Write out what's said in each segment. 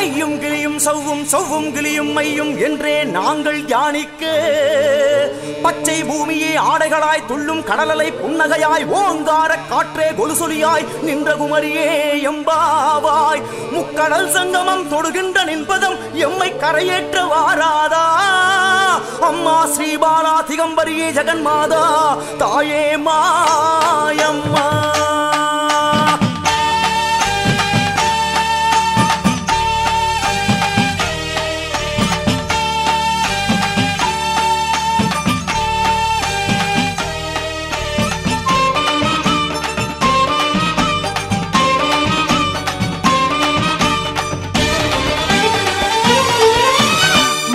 மையும் கிளியும் சவ்வும் சவ்வும் கிளியும் மையும் என்றே நாங்கள் தியானிக்க பச்சை பூமியே ஆடைகளாய் துள்ளும் கடலலை புன்னகையாய் ஓங்கார காற்றே கொலுசொலியாய் நின்ற குமரியே எம்பாவாய் முக்கடல் சங்கமம் தொடுகின்ற நின்பதம் எம்மை கரையேற்ற வாராதா அம்மா ஸ்ரீபாலா திகம்பரியே ஜெகன்மாதா தாயே மாயம்மா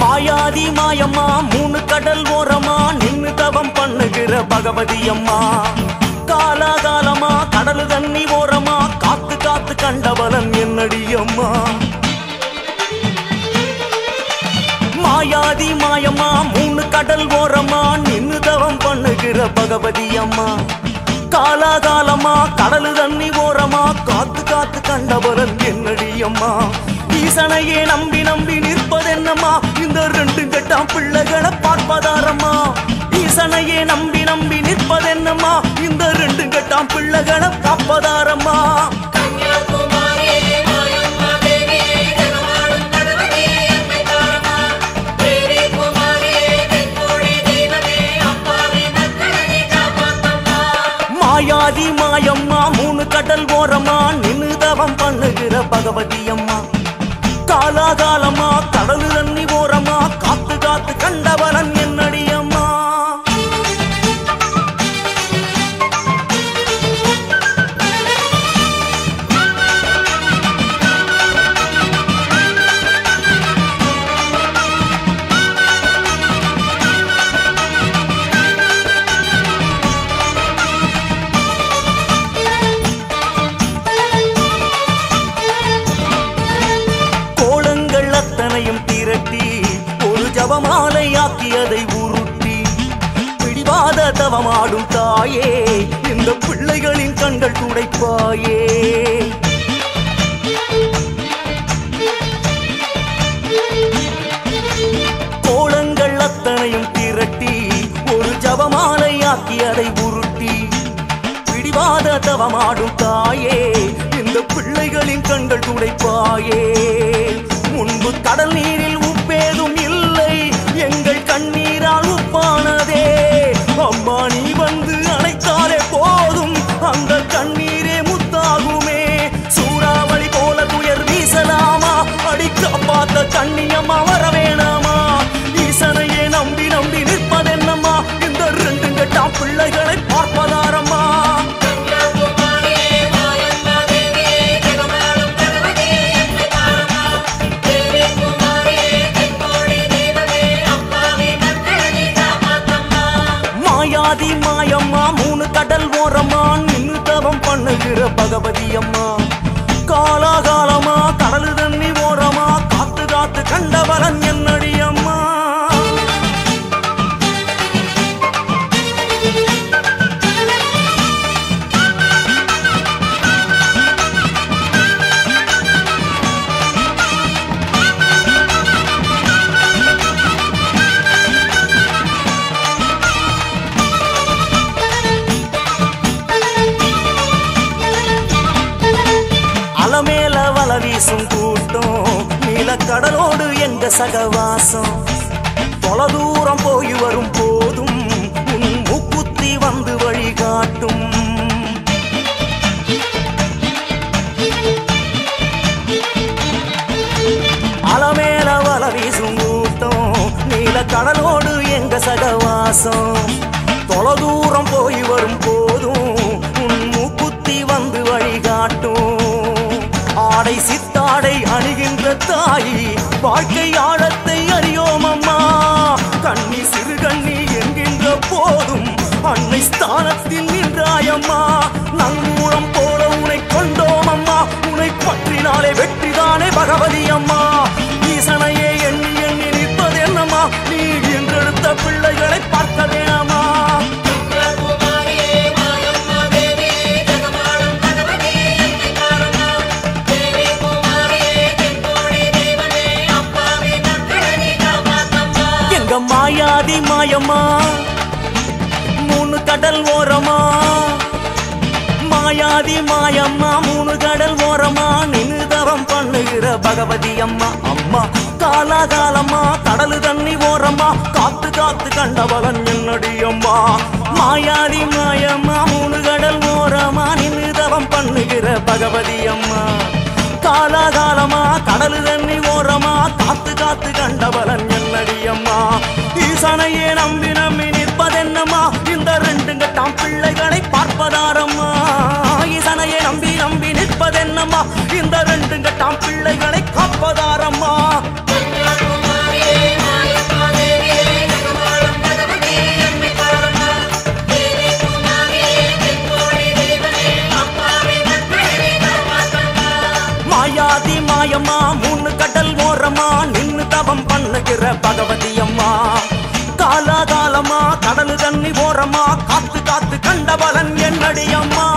மாயாதி மாயம்மா மூணு கடல் ஓரமா நின்னு தவம் பண்ணுகிற பகவதி அம்மா காலாகாலமா கடல் தண்ணி ஓரமா காத்து காத்து கண்டவளன் என்னடி அம்மா மாயாதி மாயம்மா மூணு கடல் ஓரமா நின்னு தவம் பண்ணுகிற பகவதி அம்மா காலாகாலமா கடல் தண்ணி ஓரமா காத்து காத்து கண்டவளன் என்னடி அம்மா ஈசனையே நம்பி நம்பி நிற்பதென்னம்மா இந்த ரெண்டு கட்டாம் பிள்ளைகளை பார்ப்பதாரம்மா ஈசனையே நம்பி நம்பி நிற்பதென்னம்மா இந்த ரெண்டு கட்டாம் பிள்ளைகளை காப்பதாரம்மா மாயாதி மாயம்மா மூணு கடல் ஓரமா நின்னு தவம் பண்ணுகிற பகவதி அம்மா காலாகாலமா கடல் தண்ணி ஓரமா காத்து காத்து கண்டவளன் என்னடி அம்மா ஒரு ஜபமாலையாக்கியதை உருட்டி பிடிவாத தவமாடும் தாயே இந்த பிள்ளைகளின் கண்கள் துடைப்பாயே கோலங்கள் அத்தனையும் திரட்டி ஒரு ஜபமாலையாக்கியதை உருட்டி பிடிவாத தவமாடும் தாயே இந்த பிள்ளைகளின் கண்கள் துடைப்பாயே முன்பு கடல் நீரில் உப்பேதும் இல்லை எங்கள் கண்ணீரால் உப்பானதே அம்மா நீ வந்து அணைத்தாலே போதும் அந்த கண்ணீரே முத்தாகுமே சூறாவளி போல துயர் வீசலாமா அடிக்க பார்த்த கண்ணியம்மா வர வேணாமா ஈசனையே நம்பி நம்பி நிற்பதென்னம்மா இந்த ரெண்டு கட்டாம் பிள்ளைகளை பார்ப்பதாரம்மா மாயாதி மாயம்மா மூணு கடல் ஓரமா நின்னு தவம் பண்ணுகிற பகவதி அம்மா காலாகாலமா கடல் தண்ணி ஓரமா காத்து காத்து கண்டவளன் என்னடி அம்மா அலமேல வல வீசும் கூட்டம் நீல கடலோடு எங்க சகவாசம் தொலை தூரம் போய் வரும் போதும் உன் மூக்குத்தி வந்து வழிகாட்டும் அலமேல வல வீசும் கூட்டம் நீல கடலோடு எங்க சகவாசம் தொலை தூரம் போய் வரும் போதும் உன் மூக்குத்தி வந்து வழிகாட்டும் ஆடை சித்தாடை அணிகின்ற தாய் வாழ்க்கை ஆழத்தை அறியோம் அம்மா கண்ணி சிறு கண்ணி என்கின்ற போதும் அன்னை ஸ்தானத்தில் நின்றாயம்மா நங்கூரம் போல உனை கொண்டோம் அம்மா உனை பற்றினாலே வெற்றிதானே பகவதி அம்மா ஈசனையே எண்ணி எண்ணி நிற்பது என்னம்மா நீ என்றெடுத்த பிள்ளைகளை பார்க்க வேணாமா மாயாதி மாயம்மா மூணு கடல் ஓரமா மாயாதி மாயம்மா மூணு கடல் ஓரமா நின்னுதவம் பண்ணுகிற பகவதி அம்மா அம்மா காலாகாலமா கடலு தண்ணி ஓரமா காத்து காத்து கண்டவளன் என்னடி அம்மா மாயாதி மாயம்மா மூணு கடல் ஓரமா நின்னுதவம் பண்ணுகிற பகவதி அம்மா காலாகாலமா கடலு தண்ணி ஓரமா காத்து காத்து கண்டவளன் என்னடி அம்மா ஈசனையே நம்பி நம்பி நிற்பதென்னம்மா இந்த ரெண்டு கட்டாம் பிள்ளைகளை பார்ப்பதாரம்மா ஈசனையே நம்பி நம்பி நிற்பதென்னம்மா இந்த ரெண்டு கட்டாம் பிள்ளைகளை காப்பதாரம்மா மாயாதி மாயம்மா மூணு கடல் ஓரமா நின்னு தவம் பண்ணுகிற பகவதி அம்மா காலாகாலமா கடலு தண்ணி ஓரமா காத்து காத்து கண்டவளன் என்னடி அம்மா